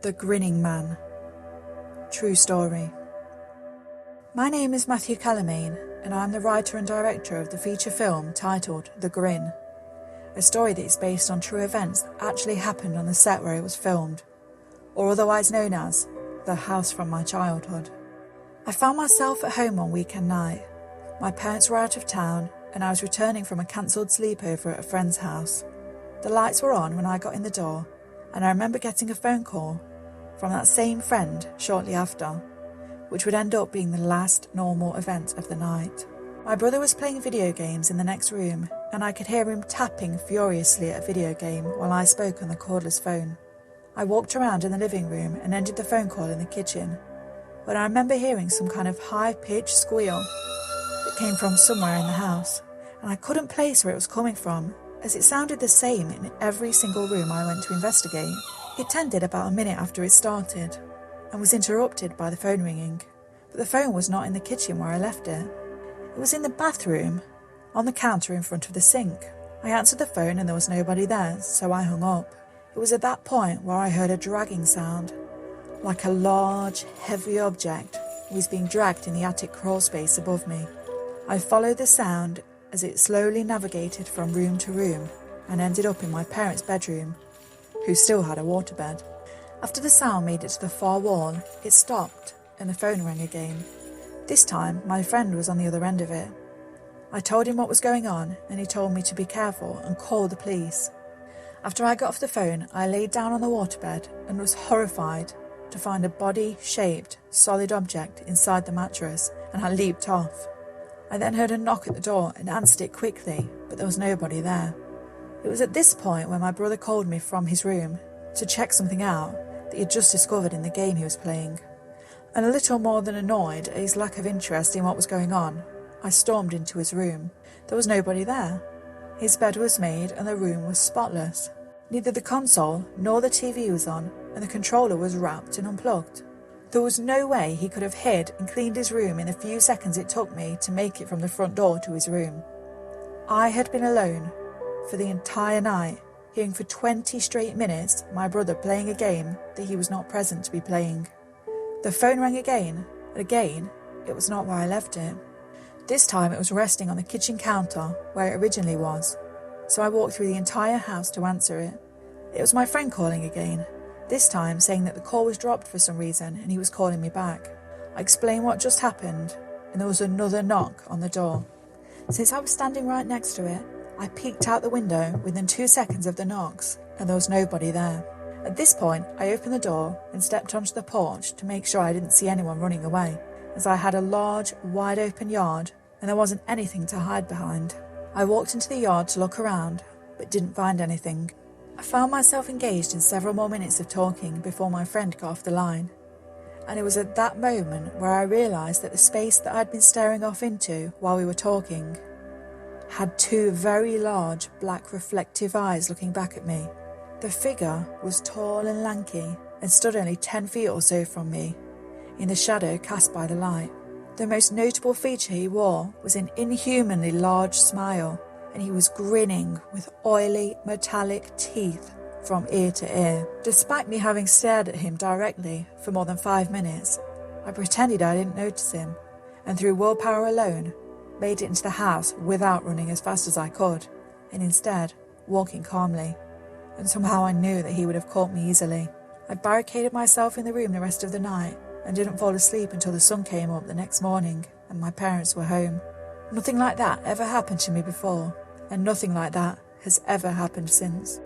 The Grinning Man. True story. My name is Matthew Calamaine, and I am the writer and director of the feature film titled The Grin, a story that is based on true events that actually happened on the set where it was filmed, or otherwise known as the house from my childhood. I found myself at home one weekend night. My parents were out of town, and I was returning from a cancelled sleepover at a friend's house. The lights were on when I got in the door, and I remember getting a phone call from that same friend shortly after, which would end up being the last normal event of the night. My brother was playing video games in the next room, and I could hear him tapping furiously at a video game while I spoke on the cordless phone. I walked around in the living room and ended the phone call in the kitchen, when I remember hearing some kind of high-pitched squeal that came from somewhere in the house, and I couldn't place where it was coming from, as it sounded the same in every single room I went to investigate. It ended about a minute after it started, and was interrupted by the phone ringing, but the phone was not in the kitchen where I left it. It was in the bathroom, on the counter in front of the sink. I answered the phone and there was nobody there, so I hung up. It was at that point where I heard a dragging sound, like a large, heavy object was being dragged in the attic crawl space above me. I followed the sound as it slowly navigated from room to room and ended up in my parents' bedroom, who still had a waterbed. After the sound made it to the far wall, it stopped and the phone rang again. This time, my friend was on the other end of it. I told him what was going on, and he told me to be careful and call the police. After I got off the phone, I laid down on the waterbed and was horrified to find a body-shaped, solid object inside the mattress, and I leaped off. I then heard a knock at the door and answered it quickly, but there was nobody there. It was at this point when my brother called me from his room to check something out that he had just discovered in the game he was playing. And a little more than annoyed at his lack of interest in what was going on, I stormed into his room. There was nobody there. His bed was made and the room was spotless. Neither the console nor the TV was on, and the controller was wrapped and unplugged. There was no way he could have hid and cleaned his room in the few seconds it took me to make it from the front door to his room. I had been alone for the entire night, hearing for 20 straight minutes my brother playing a game that he was not present to be playing. The phone rang again, and again, it was not where I left it. This time it was resting on the kitchen counter where it originally was, so I walked through the entire house to answer it. It was my friend calling again, this time saying that the call was dropped for some reason and he was calling me back. I explained what just happened, and there was another knock on the door. Since I was standing right next to it, I peeked out the window within 2 seconds of the knocks, and there was nobody there. At this point, I opened the door and stepped onto the porch to make sure I didn't see anyone running away, as I had a large, wide-open yard and there wasn't anything to hide behind. I walked into the yard to look around, but didn't find anything. I found myself engaged in several more minutes of talking before my friend got off the line, and it was at that moment where I realised that the space that I'd been staring off into while we were talking had two very large black reflective eyes looking back at me. The figure was tall and lanky and stood only 10 feet or so from me, in the shadow cast by the light. The most notable feature he wore was an inhumanly large smile, and he was grinning with oily, metallic teeth from ear to ear. Despite me having stared at him directly for more than 5 minutes, I pretended I didn't notice him, and through willpower alone, made it into the house without running as fast as I could, and instead walking calmly. And somehow I knew that he would have caught me easily. I barricaded myself in the room the rest of the night and didn't fall asleep until the sun came up the next morning and my parents were home. Nothing like that ever happened to me before, and nothing like that has ever happened since.